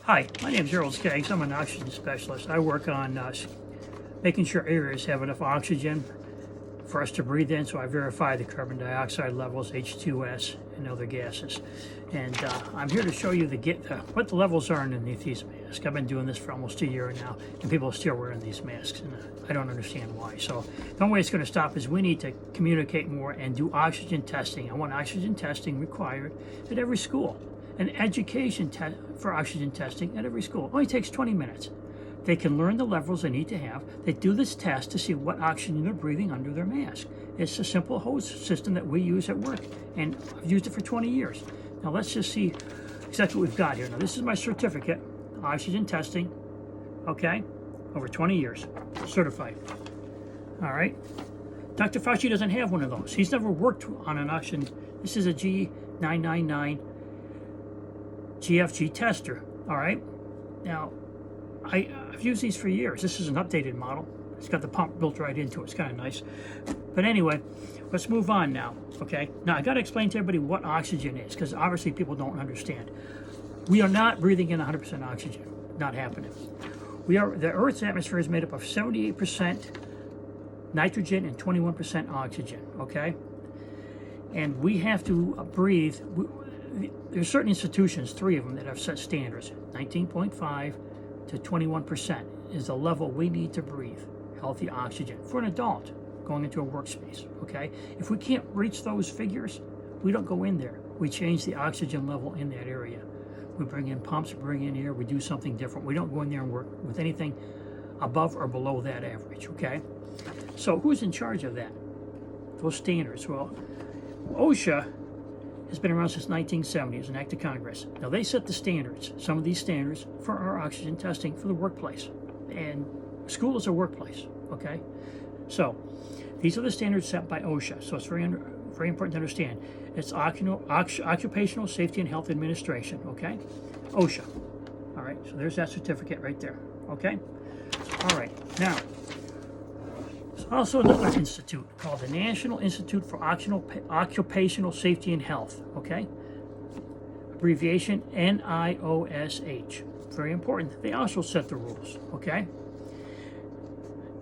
Hi, my name is Gerald Skaggs. I'm an oxygen specialist. I work on making sure areas have enough oxygen for us to breathe in, so I verify the carbon dioxide levels, H2S, and other gases. And I'm here to show you what the levels are underneath these masks. I've been doing this for almost a year now, and people are still wearing these masks, and I don't understand why. So the only way it's going to stop is we need to communicate more and do oxygen testing. I want oxygen testing required at every school, and education for oxygen testing at every school. It only takes 20 minutes. They can learn the levels they need to have. They do this test to see what oxygen they're breathing under their mask. It's a simple hose system that we use at work, and I've used it for 20 years. Now let's just see exactly what we've got here. Now this is my certificate, oxygen testing, okay, over 20 years, certified. All right. Dr. Fauci doesn't have one of those. He's never worked on an oxygen. This is a G999 GFG tester, all right? Now, I've used these for years. This is an updated model. It's got the pump built right into it. It's kind of nice. But anyway, let's move on now, okay? Now, I got to explain to everybody what oxygen is, because obviously people don't understand. We are not breathing in 100% oxygen. Not happening. The Earth's atmosphere is made up of 78% nitrogen and 21% oxygen, okay? And we have to breathe. There's certain institutions, 3 of them, that have set standards. 19.5 to 21% is the level we need to breathe healthy oxygen for an adult going into a workspace, okay? If we can't reach those figures, we don't go in there. We change the oxygen level in that area. We bring in pumps, bring in air, we do something different. We don't go in there and work with anything above or below that average, okay? So who's in charge of that? Those standards? Well, OSHA has been around since 1970 as an act of Congress. Now they set the standards, some of these standards, for our oxygen testing for the workplace. And school is a workplace, okay? So these are the standards set by OSHA. So it's very important to understand. It's Occupational Safety and Health Administration, okay? OSHA. All right, so there's that certificate right there, okay? All right, now, there's also another institute called the National Institute for Occupational Safety and Health, okay? Abbreviation NIOSH. Very important. They also set the rules, okay?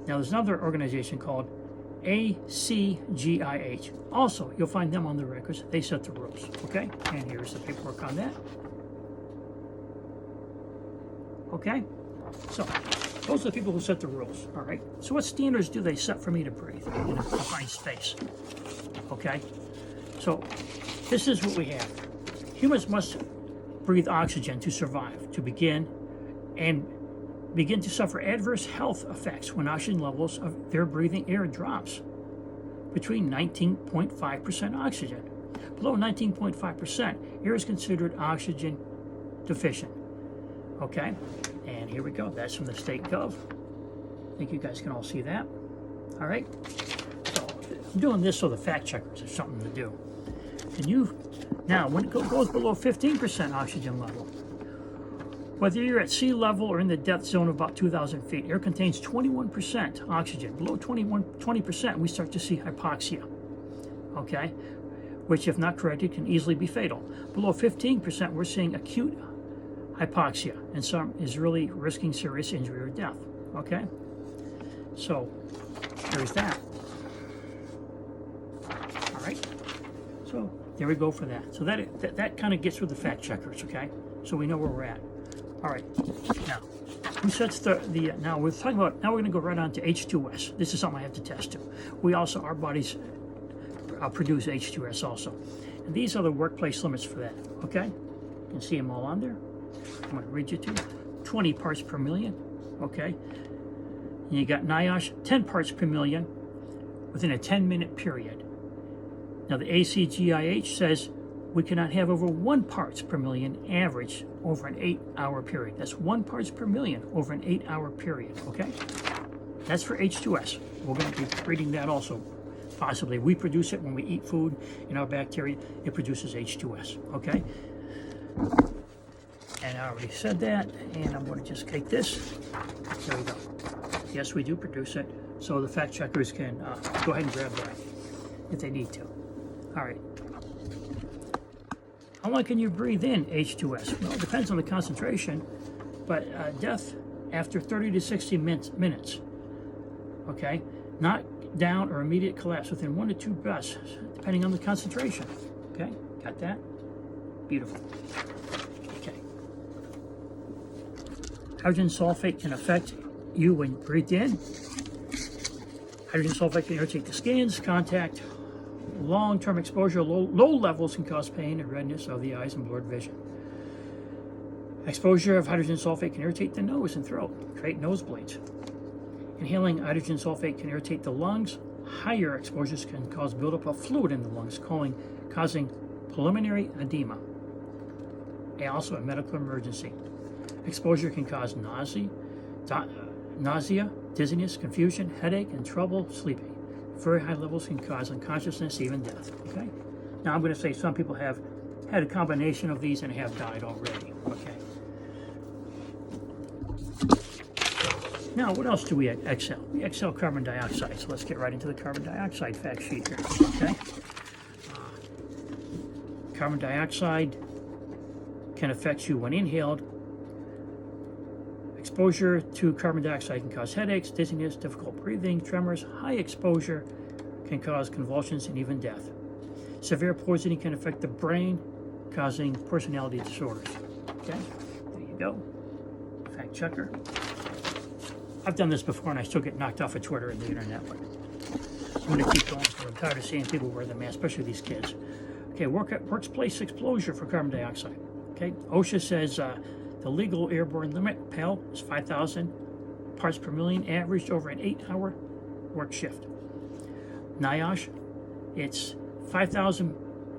Now there's another organization called ACGIH. Also, you'll find them on the records. They set the rules, okay? And here's the paperwork on that. Okay? So, those are the people who set the rules, all right? So what standards do they set for me to breathe in a confined space? Okay? So, this is what we have. Humans must breathe oxygen to survive, to begin to suffer adverse health effects when oxygen levels of their breathing air drops between 19.5% oxygen. Below 19.5%, air is considered oxygen deficient. Okay, and here we go. That's from the state gov. I think you guys can all see that. All right, so I'm doing this so the fact checkers have something to do. Now, when it goes below 15% oxygen level, whether you're at sea level or in the depth zone of about 2,000 feet, air contains 21% oxygen. Below 20%, we start to see hypoxia, okay? Which, if not corrected, can easily be fatal. Below 15%, we're seeing acute hypoxia, and some is really risking serious injury or death, okay? So, there's that. All right? So, there we go for that. So that kind of gets through the fact checkers, okay? So we know where we're at. All right, now, who sets now we're talking about, now we're gonna go right on to H2S. This is something I have to test too. Our bodies produce H2S also. And these are the workplace limits for that, okay? You can see them all on there. I'm gonna read you to 20 parts per million, okay? And you got NIOSH, 10 parts per million within a 10-minute period. Now the ACGIH says we cannot have over 1 parts per million average over an 8-hour period. That's 1 parts per million over an 8-hour period, okay? That's for H2S. We're going to be reading that also, possibly. We produce it when we eat food in our bacteria. It produces H2S, okay? And I already said that, and I'm going to just take this. There we go. Yes, we do produce it, so the fact checkers can go ahead and grab that if they need to. All right. How long can you breathe in H2S? Well, it depends on the concentration. but death after 30 to 60 minutes. Okay, not down or immediate collapse within 1 to 2 breaths, depending on the concentration. Okay, got that? Beautiful. Okay. Hydrogen sulfate can affect you when breathed in. Hydrogen sulfate can irritate the skins, contact. Long-term exposure, low levels can cause pain and redness of the eyes and blurred vision. Exposure of hydrogen sulfate can irritate the nose and throat, create nosebleeds. Inhaling hydrogen sulfate can irritate the lungs. Higher exposures can cause buildup of fluid in the lungs, causing pulmonary edema, and also a medical emergency. Exposure can cause nausea, dizziness, confusion, headache, and trouble sleeping. Very high levels can cause unconsciousness, even death. Okay. Now I'm going to say some people have had a combination of these and have died already. Okay. Now, what else do we exhale? We exhale carbon dioxide. So let's get right into the carbon dioxide fact sheet here. Okay. Carbon dioxide can affect you when inhaled. Exposure to carbon dioxide can cause headaches, dizziness, difficult breathing, tremors. High exposure can cause convulsions and even death. Severe poisoning can affect the brain, causing personality disorders. Okay, there you go. Fact checker. I've done this before and I still get knocked off of Twitter and the internet, but I'm going to keep going because I'm tired of seeing people wear the mask, especially these kids. Okay, workplace exposure for carbon dioxide. Okay, OSHA says the legal airborne limit, PAL, is 5,000 parts per million, averaged over an 8-hour work shift. NIOSH, it's 5,000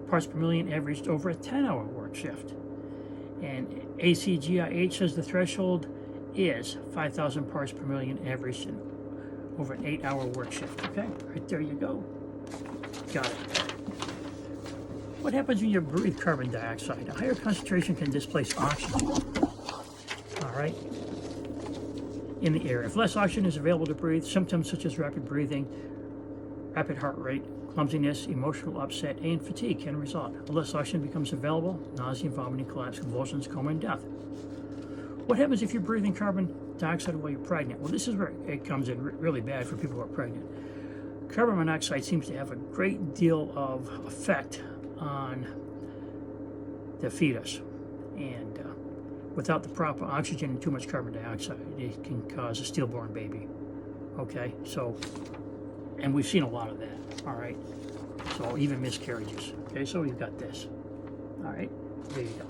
parts per million, averaged over a 10-hour work shift. And ACGIH says the threshold is 5,000 parts per million, averaged in over an 8-hour work shift. Okay, right there you go. Got it. What happens when you breathe carbon dioxide? A higher concentration can displace oxygen. All right, in the air. If less oxygen is available to breathe, symptoms such as rapid breathing, rapid heart rate, clumsiness, emotional upset, and fatigue can result. If less oxygen becomes available, nausea, vomiting, collapse, convulsions, coma, and death. What happens if you're breathing carbon dioxide while you're pregnant? Well, this is where it comes in really bad for people who are pregnant. Carbon monoxide seems to have a great deal of effect on the fetus, and without the proper oxygen and too much carbon dioxide, it can cause a stillborn baby. Okay, so, and we've seen a lot of that. All right, so even miscarriages. Okay, so we've got this. All right, there you go.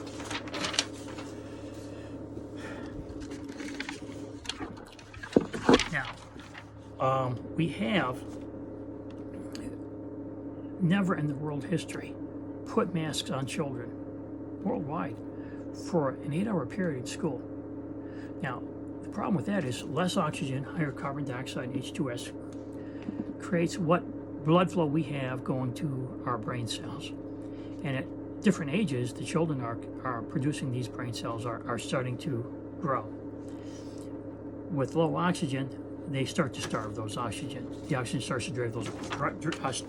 Now, we have never in the world history put masks on children worldwide for an 8-hour period in school. Now, the problem with that is less oxygen, higher carbon dioxide, and H2S creates what blood flow we have going to our brain cells. And at different ages, the children are producing these brain cells, are starting to grow. With low oxygen, they start to starve those oxygen. The oxygen starts to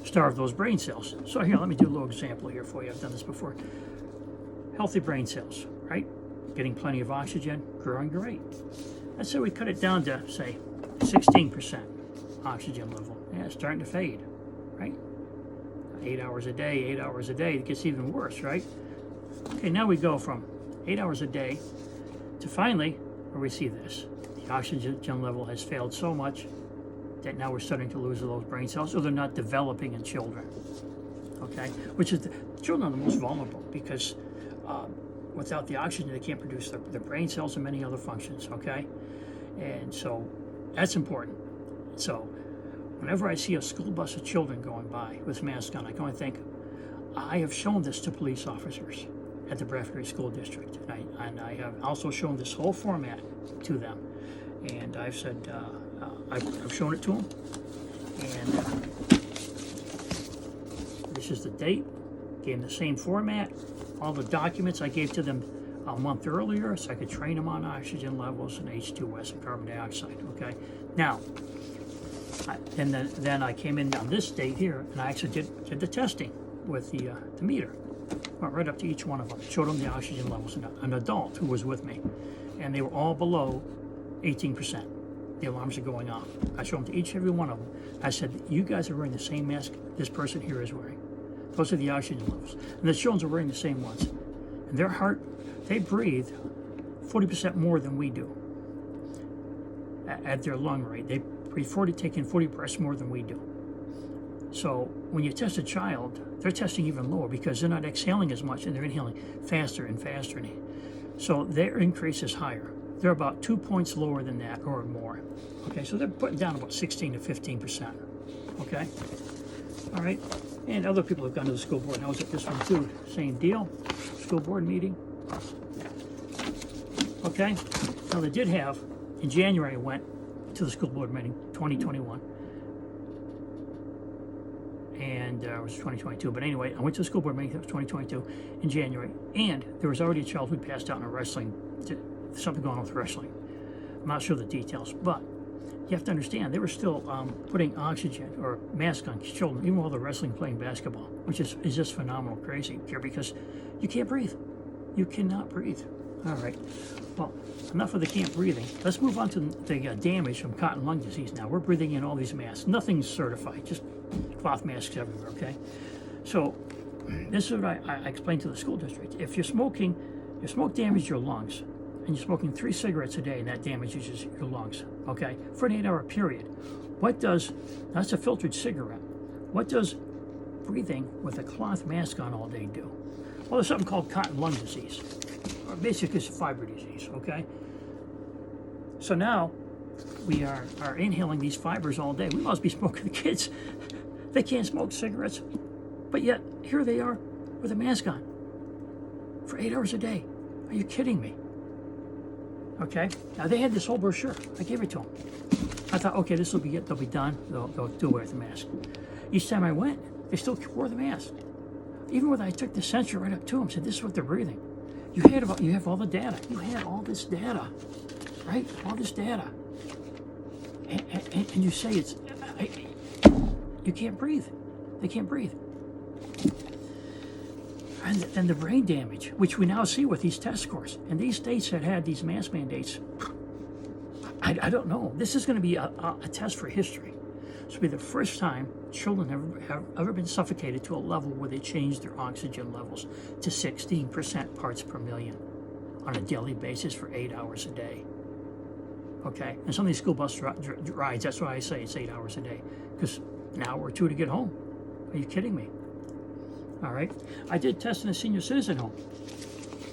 starve those brain cells. So here, let me do a little example here for you. I've done this before. Healthy brain cells, right? Getting plenty of oxygen, growing great. Let's say we cut it down to, say, 16% oxygen level. Yeah, it's starting to fade, right? 8 hours a day, it gets even worse, right? Okay, now we go from 8 hours a day to finally, where we see this. The oxygen level has failed so much that now we're starting to lose those brain cells, or they're not developing in children. Okay, which is the children are the most vulnerable because without the oxygen, they can't produce their brain cells and many other functions. Okay, and so that's important. So whenever I see a school bus of children going by with masks on, I go and think, I have shown this to police officers at the Bradford School District, and I have also shown this whole format to them, and I've said. I've shown it to them, and this is the date. Gave them the same format, all the documents I gave to them a month earlier, so I could train them on oxygen levels and H2S and carbon dioxide. Okay, now, then I came in on this date here, and I actually did the testing. the meter. Went right up to each one of them, showed them the oxygen levels. An adult who was with me, and they were all below 18%. The alarms are going off. I showed them to each and every one of them. I said, you guys are wearing the same mask this person here is wearing. Those are the oxygen levels. And the children are wearing the same ones. And their heart, they breathe 40% more than we do at their lung rate. They breathe 40, take in 40 breaths more than we do. So when you test a child, they're testing even lower because they're not exhaling as much and they're inhaling faster and faster. So their increase is higher. They're about 2 points lower than that or more. Okay, so they're putting down about 16 to 15%. Okay, all right. And other people have gone to the school board. And I was at this one too. Same deal. School board meeting. Okay. Now they did have, in January I went to the school board meeting, 2021. And it was 2022. But anyway, I went to the school board meeting, that was 2022, in January. And there was already a child who passed out in a wrestling, something going on with wrestling. I'm not sure the details, but you have to understand, they were still putting oxygen or mask on children, even while they're wrestling, playing basketball, which is just phenomenal, crazy here, because you can't breathe. You cannot breathe. All right. Well, enough of the can't breathing. Let's move on to the damage from cotton lung disease now. We're breathing in all these masks. Nothing's certified, just cloth masks everywhere, okay? So this is what I explained to the school district. If you're smoking, your smoke damages your lungs, and you're smoking 3 cigarettes a day, and that damages your lungs, okay, for an 8-hour period. That's a filtered cigarette. What does breathing with a cloth mask on all day do? Well, there's something called cotton lung disease, or basically it's a fiber disease, okay? So now we are inhaling these fibers all day. We must be smoking. The kids, they can't smoke cigarettes, but yet here they are with a mask on for 8 hours a day. Are you kidding me? Okay, now they had this whole brochure. I gave it to them. I thought, okay, this will be it. They'll be done. They'll do away with the mask. Each time I went, they still wore the mask. Even when I took the sensor right up to them, said, this is what they're breathing. You have all the data. You had all this data, right? All this data. And you say you can't breathe. They can't breathe. And the brain damage, which we now see with these test scores. And these states that had these mask mandates, I don't know. This is going to be a test for history. This will be the first time children have ever been suffocated to a level where they changed their oxygen levels to 16% parts per million on a daily basis for 8 hours a day. Okay? And some of these school bus rides, that's why I say it's 8 hours a day. Because an hour or two to get home. Are you kidding me? All right. I did test in a senior citizen home.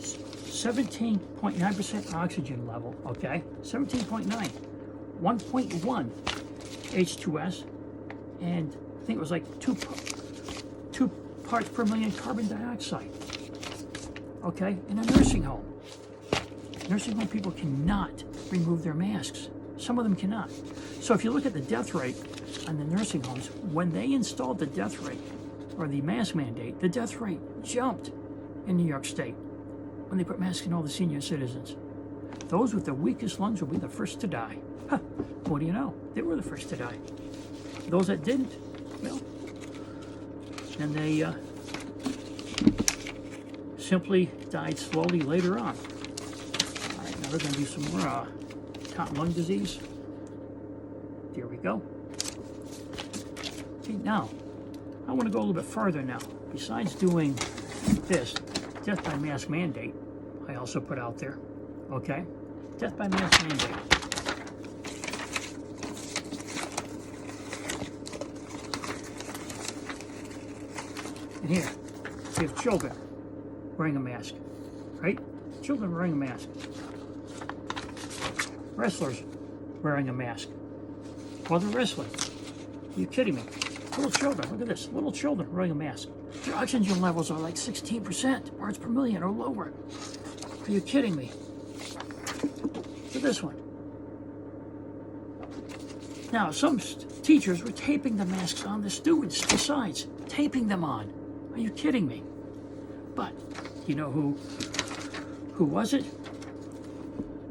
17.9% oxygen level, okay? 17.9. 1.1 H2S, and I think it was like 2 parts per million carbon dioxide, okay? In a nursing home. Nursing home people cannot remove their masks. Some of them cannot. So if you look at the death rate on the nursing homes, when they installed the death rate, or the mask mandate, the death rate jumped in New York State when they put masks in all the senior citizens. Those with the weakest lungs will be the first to die. Huh. What do you know? They were the first to die. Those that didn't, well, then they simply died slowly later on. All right, now we're going to do some more cotton lung disease. Here we go. Okay, now, I want to go a little bit further now. Besides doing this, death by mask mandate, I also put out there, okay? Death by mask mandate. And here, we have children wearing a mask, right? Children wearing a mask. Wrestlers wearing a mask while they're wrestling. Are you kidding me? Little children, look at this. Little children wearing a mask. Their oxygen levels are like 16% parts per million or lower. Are you kidding me? Look at this one. Now, some teachers were taping the masks on the students besides, taping them on. Are you kidding me? But, you know who was it?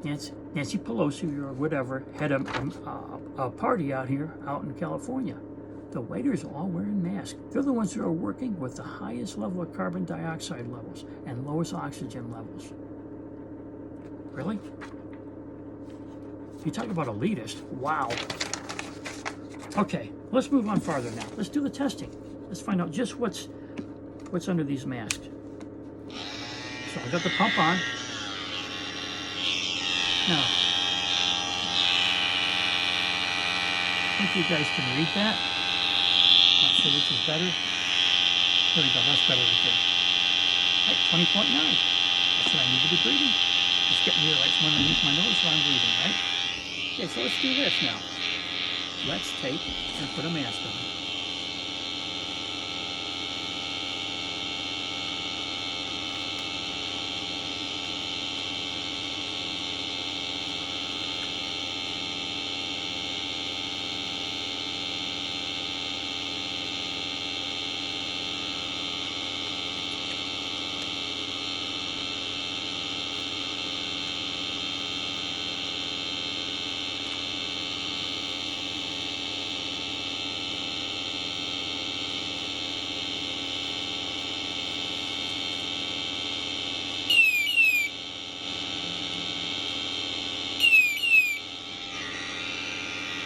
Nancy Pelosi or whatever had a party out here, out in California. The waiters are all wearing masks. They're the ones that are working with the highest level of carbon dioxide levels and lowest oxygen levels. Really? You talk about elitist. Wow. Okay, let's move on farther now. Let's do the testing. Let's find out just what's under these masks. So I got the pump on. Now, I think you guys can read that. Not sure which is better. There we go, that's better right there. Right, 20.9. That's what I need to be breathing. Just getting here right from underneath my nose while I'm breathing, right? Okay, so let's do this now. Let's take and put a mask on.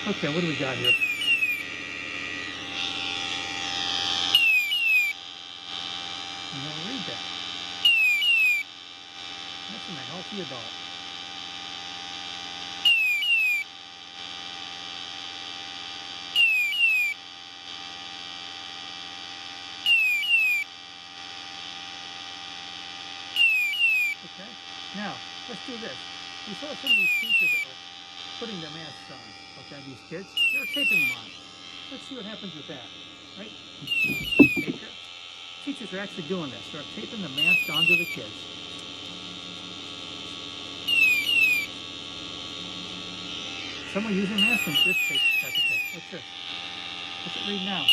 Okay, what do we got here? I'm going to read that. That's in a healthy adult. Okay, now, let's do this. We saw some of these teachers that were putting their masks on. Okay, these kids, they're taping them on. Let's see what happens with that, right? Teachers are actually doing this. They're taping the mask onto the kids. Someone using masks and this tape, type of tape. What's this? What's it read now?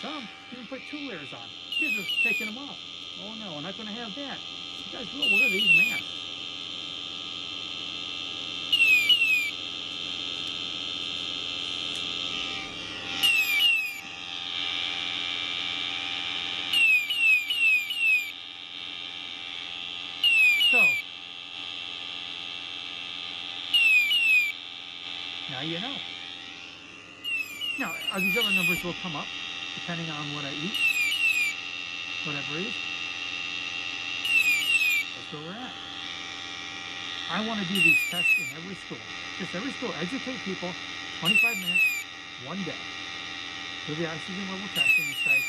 Some even put 2 layers on. Kids are taking them off. Oh no, we're not going to have that. You guys will wear these masks. So, now you know. Now, these other numbers will come up depending on what I eat, whatever it is. That's where we're at. I want to do these tests in every school. Just every school, educate people, 25 minutes, one day. Do the oxygen level testing and say,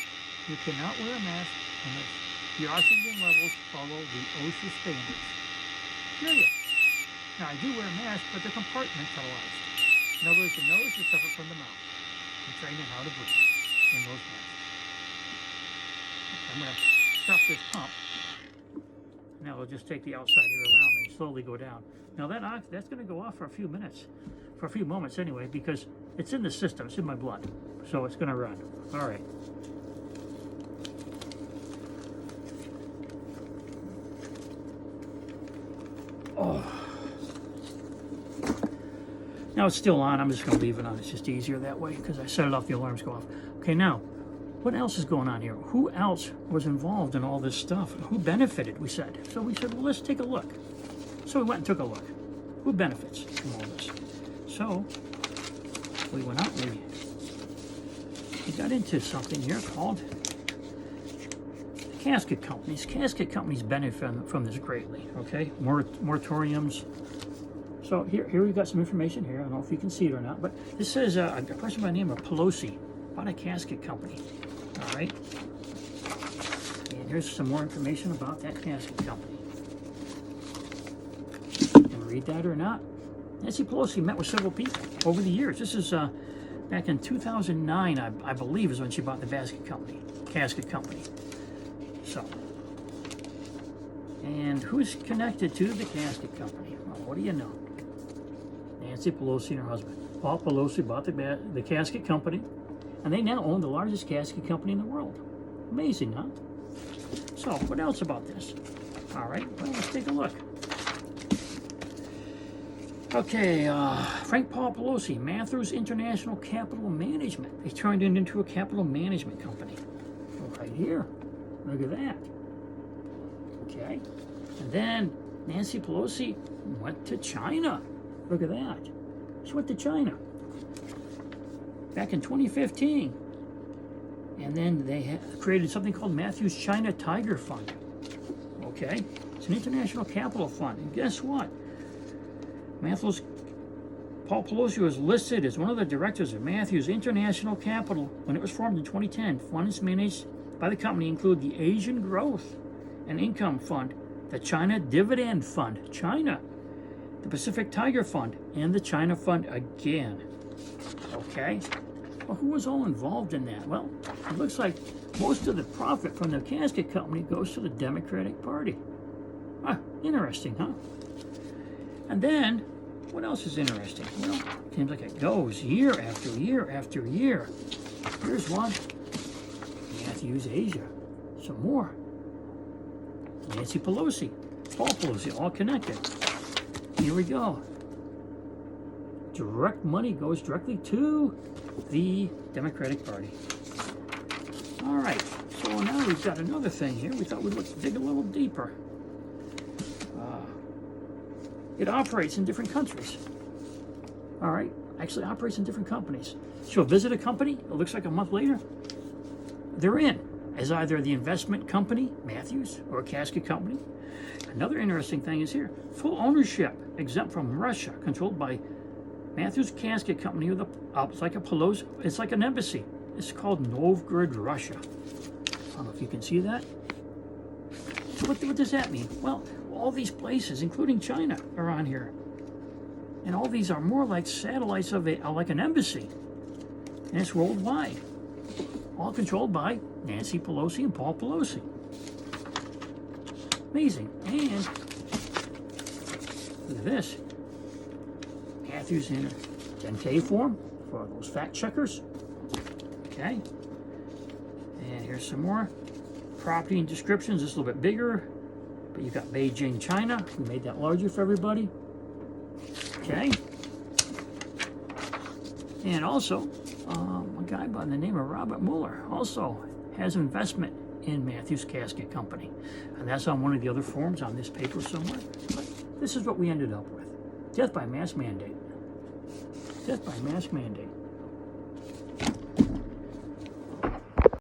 you cannot wear a mask unless your oxygen levels follow the OSHA standards. Period. Now, I do wear a mask, but they're compartmentalized. In other words, the nose is separate from the mouth. I'm training how to breathe in those masks. I'm going to stop this pump. Now we'll just take the outside air around me and slowly go down. Now that's going to go off for a few minutes, for a few moments anyway, because it's in the system, it's in my blood. So it's going to run. All right. Oh. Now it's still on. I'm just going to leave it on. It's just easier that way because I set it off, the alarms go off. Okay, now, what else is going on here? Who else was involved in all this stuff? Who benefited, we said. So we said, well, let's take a look. So we went and took a look. Who benefits from all this? So we went out and we got into something here called casket companies. Casket companies benefit from this greatly, okay? Moratoriums. So here we've got some information here. I don't know if you can see it or not, but this says a person by the name of Pelosi bought a casket company. All right. And here's some more information about that casket company. You can read that or not. Nancy Pelosi met with several people over the years. This is back in 2009, I believe, is when she bought the casket company. So, and who's connected to the casket company? Well, what do you know? Nancy Pelosi and her husband. Paul Pelosi bought the casket company. And they now own the largest casket company in the world. Amazing, huh? So, what else about this? All right, well, let's take a look. Okay, Frank Paul Pelosi, Matthews International Capital Management. They turned it into a capital management company. Right here. Look at that. Okay. And then Nancy Pelosi went to China. Look at that. She went to China back in 2015. And then they created something called Matthews China Tiger Fund. Okay. It's an international capital fund. And guess what? Matthews, Paul Pelosi was listed as one of the directors of Matthews International Capital when it was formed in 2010. Funds managed by the company include the Asian Growth and Income Fund, the China Dividend Fund, China, the Pacific Tiger Fund, and the China Fund again. Okay? Well, who was all involved in that? Well, it looks like most of the profit from the casket company goes to the Democratic Party. Interesting, huh? And then, what else is interesting? Well, it seems like it goes year after year after year. Here's one. Matthews Asia. Some more. Nancy Pelosi. Paul Pelosi, all connected. Here we go. Direct money goes directly to the Democratic Party. All right, so now we've got another thing here. We thought we'd dig a little deeper. It operates in different countries. All right, actually operates in different companies. So visit a company, it looks like a month later, they're in as either the investment company, Matthews, or a casket company. Another interesting thing is here, full ownership, exempt from Russia, controlled by Matthews Casket Company with it's like a Pelosi, it's like an embassy. It's called Novgorod, Russia. I don't know if you can see that. So what does that mean? Well, all these places, including China, are on here. And all these are more like satellites of like an embassy. And it's worldwide. All controlled by Nancy Pelosi and Paul Pelosi. Amazing. And look at this. Matthews in a 10K form for those fact checkers. Okay. And here's some more property and descriptions. This is a little bit bigger. But you've got Beijing, China. We made that larger for everybody. Okay. And also, a guy by the name of Robert Mueller also has investment in Matthews Casket Company. And that's on one of the other forms on this paper somewhere. But this is what we ended up with. Death by mass mandate. Death by mass mandate.